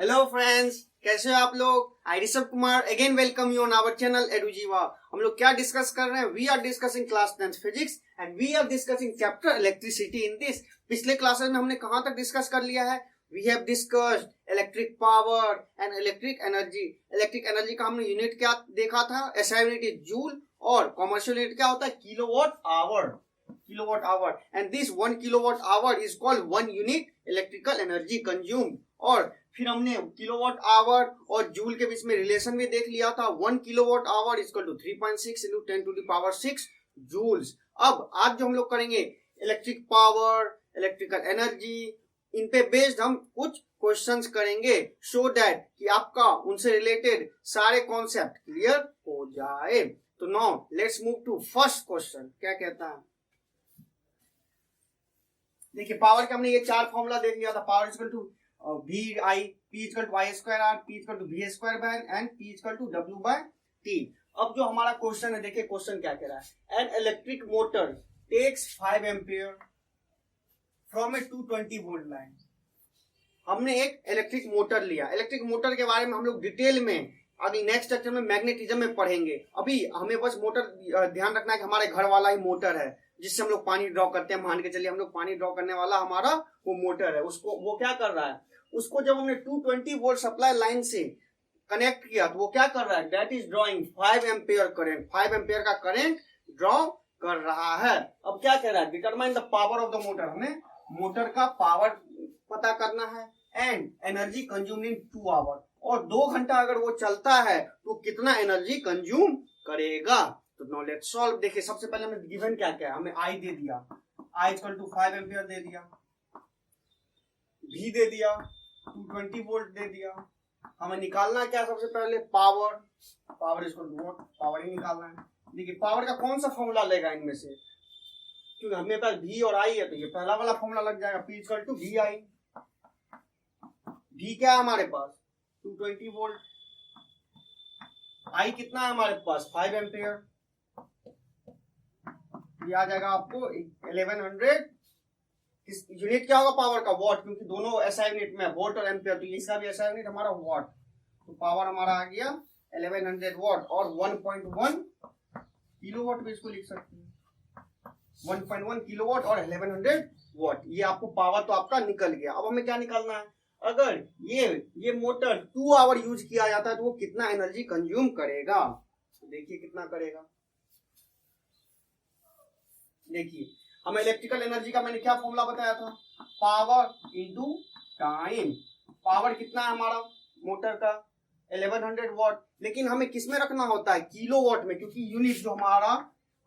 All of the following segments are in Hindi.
हेलो फ्रेंड्स, कैसे हो आप लोग। I Rishabh Kumar again welcome you on our channel Edujeeva. हम लोग क्या डिस्कस कर रहे हैं? We are discussing class 10th physics and we are discussing chapter electricity in this. पिछले क्लासेस में हमने कहां तक डिस्कस कर लिया है? We have discussed electric power and electric energy. Electric energy का हमने यूनिट क्या देखा था? एसआई यूनिट इज जूल और कॉमर्शियल यूनिट क्या होता है? Kilowatt hour. Kilowatt hour and this 1 kilowatt our is called 1 unit electrical energy consumed. और फिर हमने किलोवाट आवर और जूल के बीच में रिलेशन भी देख लिया था। 1 kilowatt hour equal to 3.6 into 10 to the power 6 joules. अब आज जो हम लोग करेंगे इलेक्ट्रिक पावर, इलेक्ट्रिकल एनर्जी, इन पे बेस्ड हम कुछ क्वेश्चंस करेंगे सो दैट कि आपका उनसे रिलेटेड सारे कॉन्सेप्ट क्लियर हो जाए। तो now let's move to first question. क्या कहता है? देखिए, पावर के हमने ये चार फॉर्मूला देख लिया था। Power equal to V I, P equal to I square R, P equal to V square by and P equal to W by T। अब जो हमारा क्वेश्चन है, देखिए क्वेश्चन क्या कह रहा है। An electric motor takes 5 ampere from a 220 volt line. हमने एक इलेक्ट्रिक मोटर लिया। इलेक्ट्रिक मोटर के बारे में हम लोग डिटेल में अभी नेक्स्ट लेक्चर में मैग्नेटिज्म में पढ़ेंगे। अभी हमें बस मोटर ध्यान रखना है कि हमारे घर वाला ही मोटर है जिससे हम लोग पानी ड्रॉ करते हैं। मान के चलिए हम लोग पानी ड्रॉ करने वाला हमारा वो मोटर है। उसको वो क्या कर रहा है, उसको जब हमने 220 वोल्ट सप्लाई लाइन से कनेक्ट किया तो वो क्या कर रहा है? That is drawing 5 ampere current. 5 ampere का करंट ड्रॉ कर रहा है। अब क्या कह रहा है? Determine the power of the motor. हमें मोटर का पावर पता करना है and energy consume in 2 hour. और 2 घंटा अगर वो चलता है तो कितना एनर्जी कंज्यूम करेगा। तो नाउ लेट्स सॉल्व। देखिए, सबसे पहले हमें गिवन क्या क्या है? हमें I दे दिया, I इक्वल टू 5 एम्पियर दे दिया, V दे दिया, 220 वोल्ट दे दिया। हमें निकालना क्या? सबसे पहले power. Power equal to what? Power ही निकालना है। देखिए, पावर का कौन सा फॉर्मूला लेगा इनमें से? क्योंकि हमें पास V और I है तो ये पहला वाला फॉर्मूला लग जाएगा। P equal to VI। V क्या है हमारे पास? 220 वोल्ट। I कितना है हमारे पास? 5 एम्पियर। ये आ जाएगा आपको 1100। यूनिट क्या होगा पावर का? वॉट, क्योंकि दोनों एसआई यूनिट में वोल्ट और एम्पियर, तो इसका भी एसआई यूनिट हमारा वॉट। तो पावर हमारा आ गया 1100 वॉट। और 1.1 किलोवाट भी इसको लिख सकते हैं। 1.1 किलोवाट और 1100 वॉट। ये आपको पावर तो आपका निकल गया। अब हमें क्या निकालना है? अगर ये मोटर 2 आवर यूज किया जाता है तो वो कितना एनर्जी कंज्यूम करेगा। देखिए कितना करेगा। देखिए, हमें इलेक्ट्रिकल एनर्जी का मैंने क्या फॉर्मूला बताया था? Power into time. पावर कितना है हमारा मोटर का? 1100 वॉट। लेकिन हमें किसमें रखना होता है? किलोवाट में, क्योंकि यूनिट जो हमारा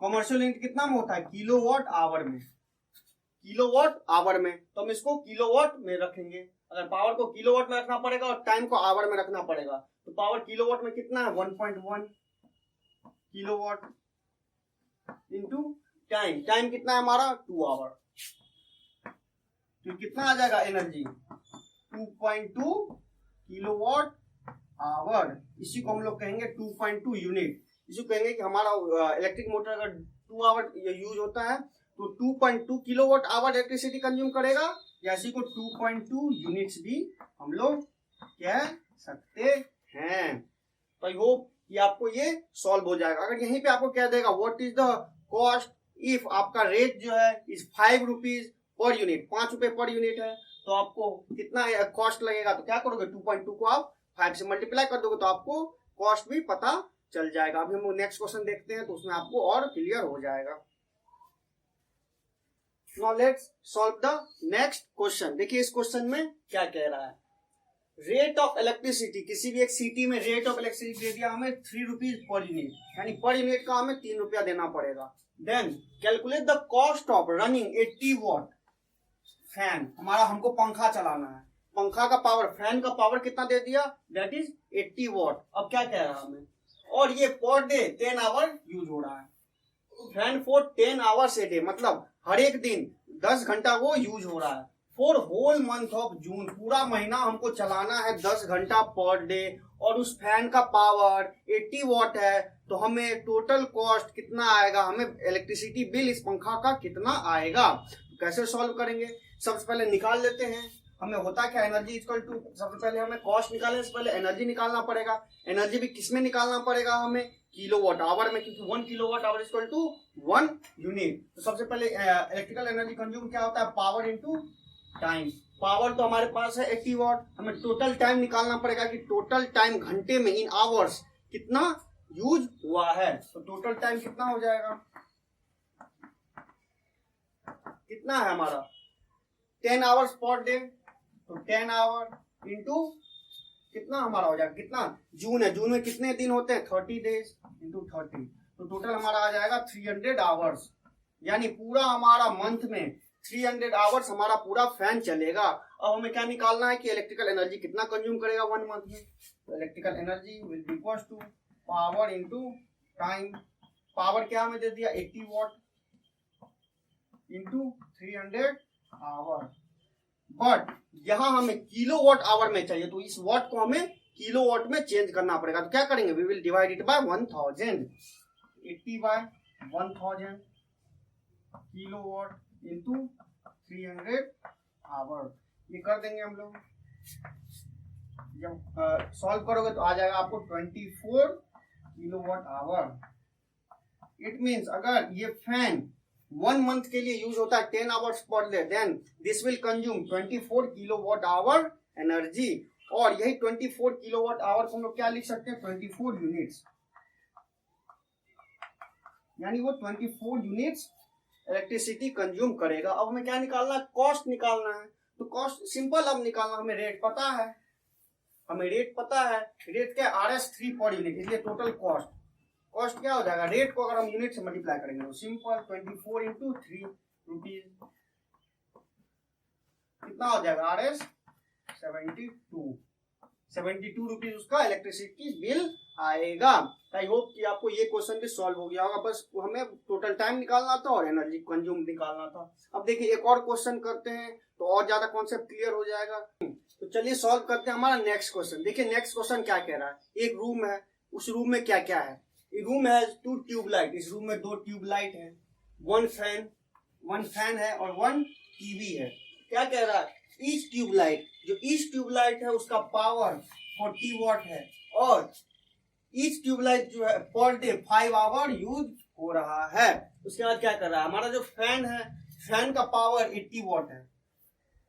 कमर्शियल यूनिट कितना में होता है? किलोवाट आवर में। किलोवाट आवर में, तो हम इसको किलोवाट में रखेंगे। अगर पावर को किलोवाट में रखना पड़ेगा और टाइम को आवर में रखना पड़ेगा, तो पावर किलोवाट में कितना है? 1.1 किलोवाट इंटू टाइम। टाइम कितना है हमारा? 2 आवर। तो कितना आ जाएगा एनर्जी? 2.2 kilowatt hour. इसी को हम लोग कहेंगे 2.2 यूनिट। इसी को कहेंगे कि हमारा इलेक्ट्रिक मोटर अगर 2 आवर यूज होता है तो 2.2 किलोवाट आवर इलेक्ट्रिसिटी कंज्यूम करेगा, या इसी को 2.2 यूनिट्स भी हम लोग कह सकते हैं। तो आई होप कि आपको ये सॉल्व हो जाएगा। अगर यहीं पे आपको कह देगा what is the cost if आपका रेट जो है इज 5 रुपीज पर यूनिट, 5 रुपए पर यूनिट है, तो आपको कितना कॉस्ट लगेगा? तो क्या करोगे? 2.2 को आप 5 से मल्टीप्लाई कर दोगे तो आपको कॉस्ट भी पता चल जाएगा। अभी हम नेक्स्ट क्वेश्चन देखते हैं तो उसमें आपको और क्लियर हो जाएगा। Now let's solve the next question. देखिए इस क्वेश्चन में क्या कह रहा है? रेट ऑफ इलेक्ट्रिसिटी, किसी भी एक सिटी में रेट ऑफ इलेक्ट्रिसिटी दे दिया हमें 3 रुपीज पर यूनिट, यानी पर यूनिट का हमें 3 रुपया देना पड़ेगा। Then calculate the cost of running 80 watt fan. हमारा हमको पंखा चलाना है। पंखा का पावर, फैन का पावर कितना दे दिया? That is 80 what. अब क्या कह रहा है हमें? और ये पर डे 10 आवर यूज हो रहा है। Fan for 10 hours a day, मतलब हर एक दिन 10 घंटा वो यूज हो रहा है। For whole month of June, पूरा महीना हमको चलाना है 10 घंटा पर डे। और उस फैन का पावर 80 वॉट है, तो हमें टोटल कॉस्ट कितना आएगा? हमें इलेक्ट्रिसिटी बिल इस पंखा का कितना आएगा? कैसे सॉल्व करेंगे? सबसे पहले निकाल लेते हैं। हमें होता क्या, एनर्जी इक्वल टू, सबसे पहले हमें कॉस्ट निकालने से पहले एनर्जी निकालना पड़ेगा। एनर्जी भी किसमें निकालना पड़ेगा हमें, किलोवाट आवर में, क्योंकि 1 kilowatt hour equal to 1 unit. तो सबसे पहले इलेक्ट्रिकल एनर्जी कंज्यूम क्या होता है, पावर इंटू टाइम। पावर तो हमारे पास है 80 वाट, हमें टोटल टाइम निकालना पड़ेगा कि टोटल टाइम घंटे में इन आवर्स कितना यूज हुआ है। तो टोटल टाइम कितना हो जाएगा, कितना है हमारा 10 आवर्स पर डे, तो 10 आवर इंटू कितना हमारा हो जाएगा, कितना जून है, जून में कितने दिन होते हैं 30 डेज इंटू 30, तो टोटल हमारा आ जाएगा 300 आवर्स, यानी पूरा हमारा मंथ में 300 आवर्स हमारा पूरा फैन चलेगा। अब हमें क्या निकालना है कि इलेक्ट्रिकल एनर्जी कितना कंज्यूम करेगा 1 मंथ में। तो electrical energy will be equal to power into time. Power क्या हमें दे दिया 80 वाट इंटू 300 आवर, बट यहां हमें किलोवाट आवर में चाहिए, तो इस वाट को हमें किलोवाट में चेंज करना पड़ेगा। तो क्या करेंगे, we will divide it by 1000, 80 by 1000 kilowatt into 300 hour, ये कर देंगे हम लोग। जब सॉल्व करोगे तो आ जाएगा आपको 24 किलोवाट आवर। इट मीन्स अगर ये फैन 1 मंथ के लिए यूज होता है 10 hours per day, then this will consume 24 kilowatt hour energy, और यही 24 किलोवाट आवर को हम लोग क्या लिख सकते हैं, 24 यूनिट्स, यानी वो 24 यूनिट्स इलेक्ट्रिसिटी कंज्यूम करेगा। अब हमें क्या निकालना है, कॉस्ट निकालना है। तो कॉस्ट सिंपल अब निकालना, हमें रेट पता है, हमें रेट पता है, रेट क्या RS3 पर यूनिट, इसलिए टोटल कॉस्ट, कॉस्ट क्या हो जाएगा, रेट को अगर हम यूनिट से मल्टीप्लाई करेंगे तो सिंपल 24 इंटू 3 रुपीज, कितना हो जाएगा RS 72 रुपीज उसका इलेक्ट्रिसिटी बिल आएगा। आई होप कि आपको ये क्वेश्चन भी सॉल्व हो गया होगा, बस हमें टोटल टाइम निकालना था और एनर्जी कंज्यूम निकालना था। अब देखिए एक और क्वेश्चन करते हैं तो और ज्यादा कॉन्सेप्ट क्लियर हो जाएगा। तो चलिए सॉल्व करते हैं हमारा नेक्स्ट क्वेश्चन। देखिए नेक्स्ट क्वेश्चन क्या कह रहा है, एक रूम है, उस रूम में क्या क्या है, रूम है 2 ट्यूबलाइट, इस रूम में 2 ट्यूबलाइट है, 1 फैन है और 1 टीवी है। क्या कह रहा है, ईच ट्यूबलाइट है उसका पावर 40 वाट है, और ईच ट्यूबलाइट जो है पर डे 5 आवर यूज हो रहा है। उसके बाद क्या कर रहा है, हमारा जो फैन है, फैन का पावर 80 वाट है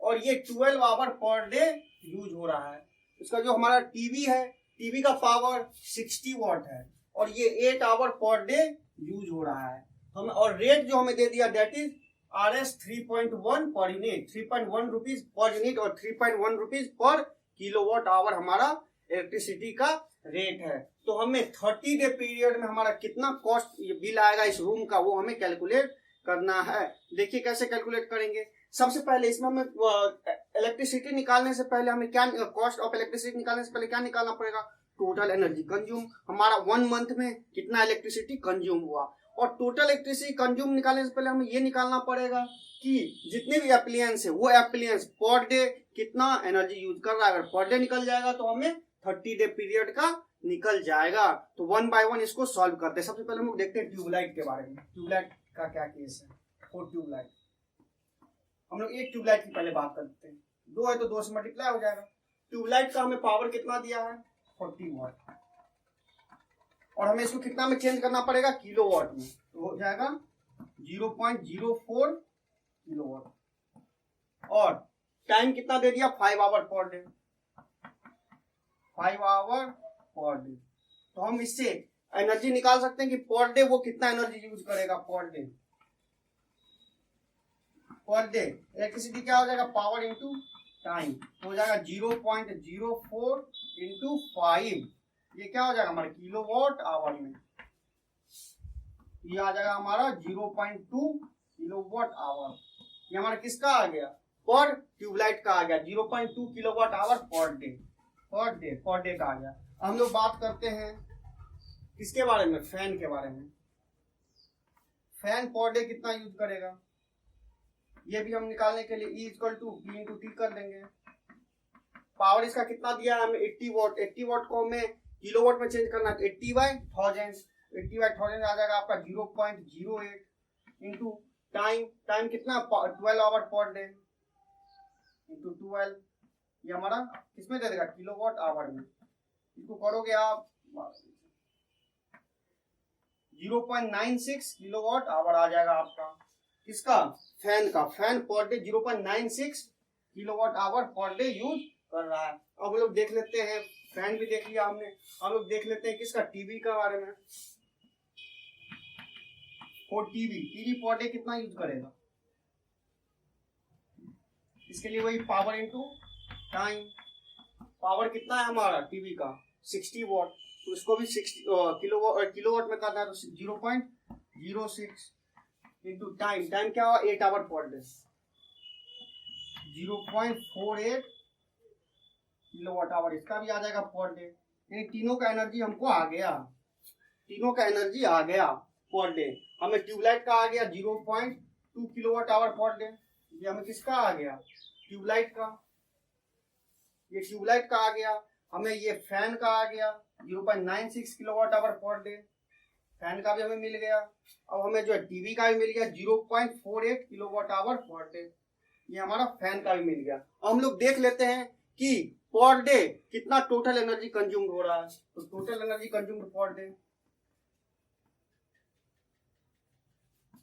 और ये 12 आवर पर डे यूज हो रहा है। उसका जो हमारा टीवी है, टीवी का पावर 60 वाट है और ये 8 आवर पर डे यूज हो रहा है। हम और रेट जो हमें दे दिया that is RS 3.1 per unit, 3.1 rupees per unit और 3.1 रुपीज पर किलोवाट आवर हमारा इलेक्ट्रिसिटी का रेट है। तो हमें 30 डे पीरियड में हमारा कितना कॉस्ट बिल आएगा इस रूम का, वो हमें कैलकुलेट करना है। देखिए कैसे कैलकुलेट करेंगे। सबसे पहले इसमें हमें इलेक्ट्रिसिटी निकालने से पहले हमें क्या, कॉस्ट ऑफ इलेक्ट्रिसिटी निकालने से पहले क्या निकालना पड़ेगा, टोटल एनर्जी कंज्यूम, हमारा 1 मंथ में कितना इलेक्ट्रिसिटी कंज्यूम हुआ। और टोटल इलेक्ट्रिसिटी कंज्यूम निकालने से पहले हमें ये निकालना पड़ेगा कि जितने भी एप्लियंस है वो एप्लियंस पर डे कितना एनर्जी यूज कर रहा है। अगर पर डे निकल जाएगा तो हमें 30 डे पीरियड का निकल जाएगा। तो 1 बाय 1 इसको सॉल्व करते हैं। सबसे पहले हम लोग देखते हैं ट्यूबलाइट के बारे में, ट्यूबलाइट का क्या केस है। 4 ट्यूबलाइट, हम लोग एक ट्यूबलाइट की पहले बात करते हैं। 2 है तो 2 से मल्टीप्लाई हो जाएगा। ट्यूबलाइट का हमें पावर कितना दिया है 40 वाट, और हमें इसको कितना में चेंज करना पड़ेगा, किलोवाट में, तो हो जाएगा 0.04 किलोवाट। और टाइम कितना दे दिया 5 our per day, 5 our per day. तो हम इससे एनर्जी निकाल सकते हैं कि पर डे वो कितना एनर्जी यूज करेगा। पर डे इलेक्ट्रिसिटी क्या हो जाएगा, पावर इंटू टाइम, हो जाएगा 0.04 इंटू 5, ये क्या हो जाएगा हमारे किलोवाट आवर में, ये आ जाएगा हमारा 0.2 किलोवाट आवर। ये हमारा किसका आ गया, पर ट्यूबलाइट का आ गया 0.2 किलोवाट आवर पर डे का आ गया। हम लोग बात करते हैं किसके बारे में, फैन के बारे में। फैन पर डे कितना यूज करेगा, ये भी हम निकालने के लिए E equal to B into T कर देंगे। पावर इसका कितना दिया है हमें 80 वाट, 80 वाट को हमें किलोवाट में चेंज करना है, 80/1000 आ जाएगा आपका 0.08 इंटू टाइम कितना 12 आवर पर डे इंटू 12, ये हमारा किसमें दे देगा, किलोवाट आवर में। इसको करोगे आप 0.96 किलोवाट आवर आ जाएगा आपका, किसका, फैन का। Fan per day 0.96 kilowatt hour per day use कर रहा है। अब हम लोग देख लेते हैं, फैन भी देख लिया हमने, हम लोग देख लेते हैं किसका, टीवी का बारे में। और टीवी पर डे कितना यूज करेगा, इसके लिए वही पावर इनटू टाइम। पावर कितना है हमारा टीवी का, 60 वॉट, तो इसको भी 60 किलोवाट में करना है, तो 0.06 इंटू टाइम। टाइम क्या हुआ, 8 our per day, 0.48 kilowatt hour, इसका भी आ जाएगा पर डे। यानी तीनों का एनर्जी हमको आ गया, तीनों का एनर्जी आ गया पर डे। हमें ट्यूबलाइट का आ गया 0.2 किलोवाट आवर पर डे, ये हमें किसका आ गया, ट्यूबलाइट का, ये ट्यूबलाइट का आ गया। हमें ये फैन का आ गया 0.96 kilowatt hour per day, fan का भी हमें मिल गया। अब हमें जो है टीवी का भी मिल गया 0.48 किलोवाट आवर पर डे, ये हमारा फैन का भी मिल गया। अब हम लोग देख लेते हैं कि पर डे कितना टोटल एनर्जी कंज्यूम हो रहा है। तो total energy consume per day,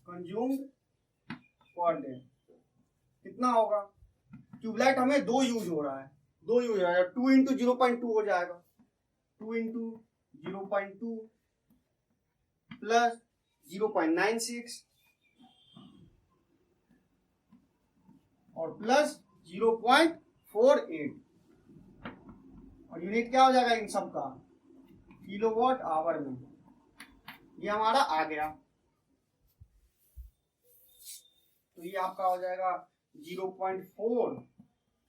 consume per day कितना होगा। ट्यूबलाइट हमें 2 यूज हो रहा है, 2 यूज हो रहा है, 2 इंटू 0.2 हो जाएगा, 2 इंटू 0.2 प्लस 0.96 और प्लस 0.48, और यूनिट क्या हो जाएगा इन सब का, किलोवाट आवर में। ये हमारा आ गया, तो ये आपका हो जाएगा 0.4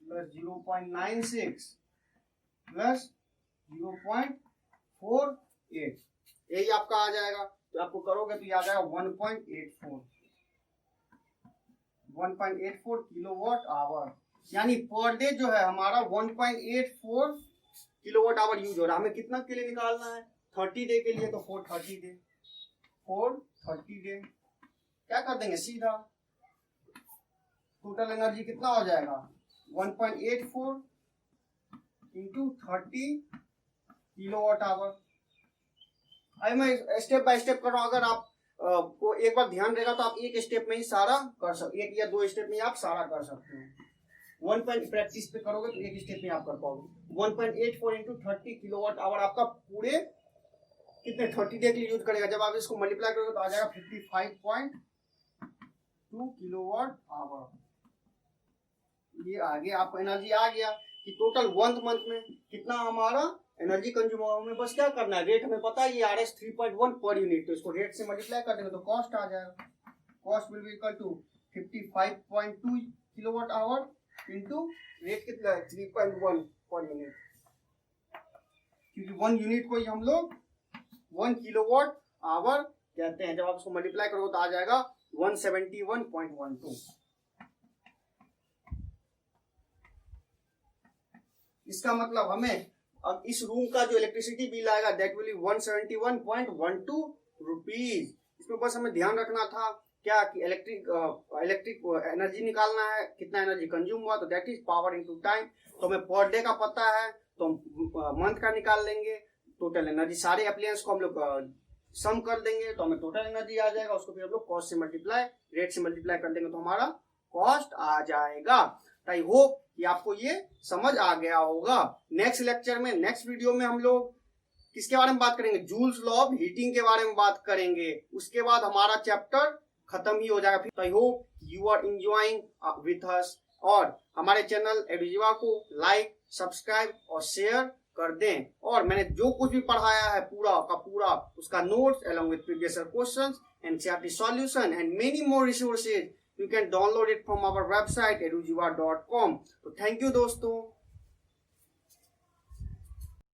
प्लस 0.96 प्लस 0.48, यही आपका आ जाएगा। तो आपको करोगे तो ये आ जाएगा 1.84 किलोवाट आवर। यानी पर डे जो है हमारा 1.84 किलोवाट आवर यूज हो रहा है। हमें कितना के लिए निकालना है, 30 डे के लिए, तो 430 डे, 430 डे क्या कर देंगे सीधा, टोटल एनर्जी कितना हो जाएगा 1.84 इंटू 30 किलोवाट आवर। अभी मैं स्टेप बाय स्टेप कर रहा हूँ, अगर आप को एक बार ध्यान रहेगा तो आप एक स्टेप में ही सारा कर सकते, एक या 2 स्टेप में आप सारा कर सकते हैं। 1 प्रैक्टिस पे करोगे तो एक स्टेप में आप कर पाओगे। 1.84 इंटू 30 किलोवाट आवर आपका पूरे कितने 30 डे के लिए यूज करेगा। जब आप इसको मल्टीप्लाई करोगे तो आ जाएगा 55.2 किलोवाट आवर। ये आगे आपको एनर्जी आ गया कि टोटल 1 मंथ में कितना हमारा एनर्जी कंज्यूम होगा। हमें बस क्या करना है, रेट हमें पता है ये RS 3.1 पर यूनिट, तो इसको रेट से मल्टीप्लाई कर देंगे तो कॉस्ट आ जाएगा। Cost will be equal to 55.2 kilowatt hour into rate कितना है 3.1 पर यूनिट, क्योंकि 1 यूनिट को ही हम लोग 1 किलोवाट आवर कहते हैं। जब आप इसको मल्टीप्लाई करोगे तो आ जाएगा 171.12। इसका मतलब हमें अब इस रूम का जो इलेक्ट्रिसिटी बिल आएगा दैट विल बी 171.12 रुपीज। इसमें बस हमें ध्यान रखना था क्या कि इलेक्ट्रिक एनर्जी निकालना है, कितना एनर्जी कंज्यूम हुआ, तो that is power into time. तो हमें पर डे का पता है तो हम मंथ का निकाल लेंगे। टोटल एनर्जी सारे अप्लायंस को हम लोग सम कर देंगे तो हमें टोटल एनर्जी आ जाएगा। उसको फिर हम लोग कॉस्ट से मल्टीप्लाई, रेट से मल्टीप्लाई कर देंगे तो हमारा कॉस्ट आ जाएगा। आई होप कि आपको ये समझ आ गया होगा। नेक्स्ट लेक्चर में, नेक्स्ट वीडियो में हम लोग किसके बारे में बात करेंगे, जूल्स लॉ ऑफ हीटिंग के बारे में बात करेंगे। उसके बाद हमारा चैप्टर खत्म ही हो जाएगा। I hope you are enjoying with us, और हमारे चैनल एडुजीवा को लाइक, सब्सक्राइब और शेयर कर दें। और मैंने जो कुछ भी पढ़ाया है पूरा का पूरा उसका notes along with previous questions and CRT solution and many more resources you can download it from our website edujiva.com। तो थैंक यू दोस्तों।